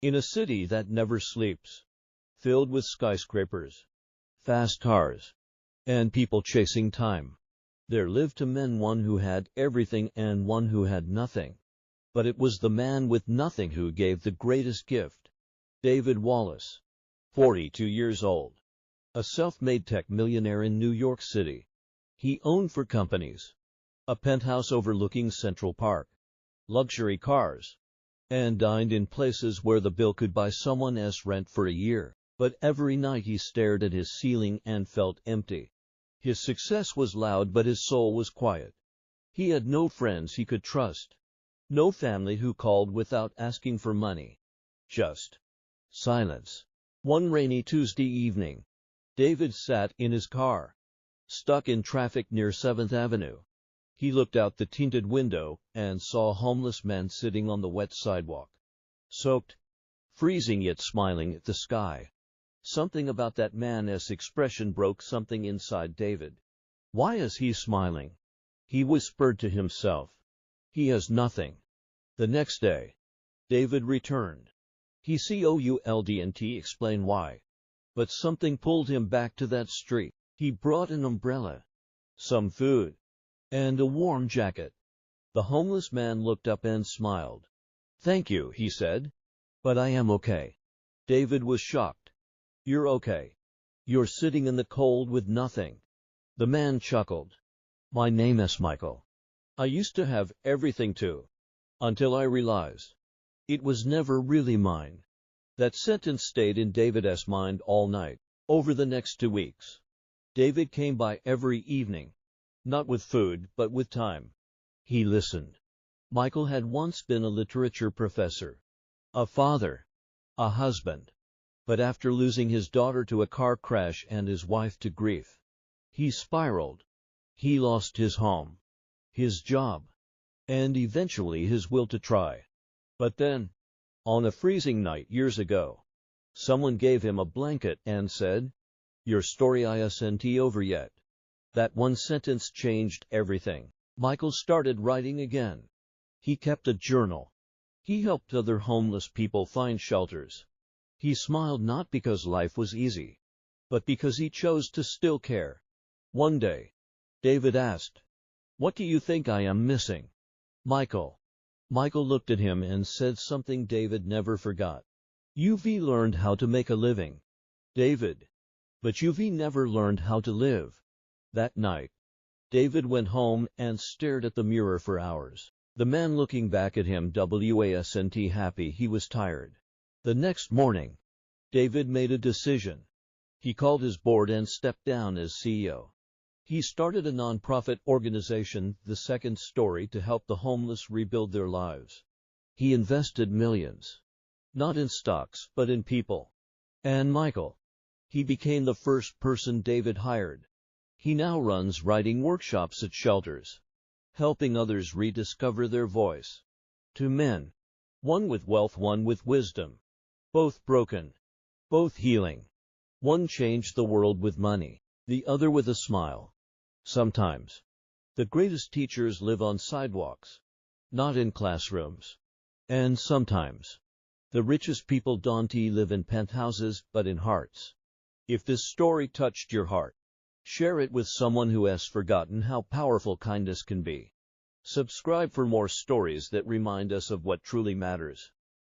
In a city that never sleeps, filled with skyscrapers, fast cars, and people chasing time, there lived two men, one who had everything and one who had nothing. But it was the man with nothing who gave the greatest gift. David Wallace, 42 years old, a self-made tech millionaire in New York City. He owned for companies a penthouse overlooking Central Park, luxury cars, and dined in places where the bill could buy someone's rent for a year. But every night he stared at his ceiling and felt empty. His success was loud, but his soul was quiet. He had no friends he could trust, no family who called without asking for money. Just silence. One rainy Tuesday evening, David sat in his car, stuck in traffic near 7th Avenue. He looked out the tinted window and saw a homeless man sitting on the wet sidewalk, soaked, freezing yet smiling at the sky. Something about that man's expression broke something inside David. Why is he smiling? He whispered to himself. He has nothing. The next day, David returned. He couldn't explain why, but something pulled him back to that street. He brought an umbrella, some food, and a warm jacket. The homeless man looked up and smiled. "Thank you," he said, "but I am okay." David was shocked. "You're okay? You're sitting in the cold with nothing?" The man chuckled. "My name is Michael. I used to have everything too, until I realized it was never really mine." That sentence stayed in David's mind all night. Over the next 2 weeks, David came by every evening, not with food, but with time. He listened. Michael had once been a literature professor, a father, a husband. But after losing his daughter to a car crash and his wife to grief, he spiraled. He lost his home, his job, and eventually his will to try. But then, on a freezing night years ago, someone gave him a blanket and said, "Your story isn't over yet." That one sentence changed everything. Michael started writing again. He kept a journal. He helped other homeless people find shelters. He smiled not because life was easy, but because he chose to still care. One day, David asked, "What do you think I am missing, Michael?" Michael looked at him and said something David never forgot. "You've learned how to make a living, David, but you've never learned how to live." That night, David went home and stared at the mirror for hours. The man looking back at him wasn't happy, he was tired. The next morning, David made a decision. He called his board and stepped down as CEO. He started a non-profit organization, The Second Story, to help the homeless rebuild their lives. He invested millions, not in stocks, but in people. And Michael, he became the first person David hired. He now runs writing workshops at shelters, helping others rediscover their voice. 2 men, one with wealth, one with wisdom, both broken, both healing. One changed the world with money, the other with a smile. Sometimes, the greatest teachers live on sidewalks, not in classrooms. And sometimes, the richest people don't live in penthouses, but in hearts. If this story touched your heart, share it with someone who has forgotten how powerful kindness can be. Subscribe for more stories that remind us of what truly matters.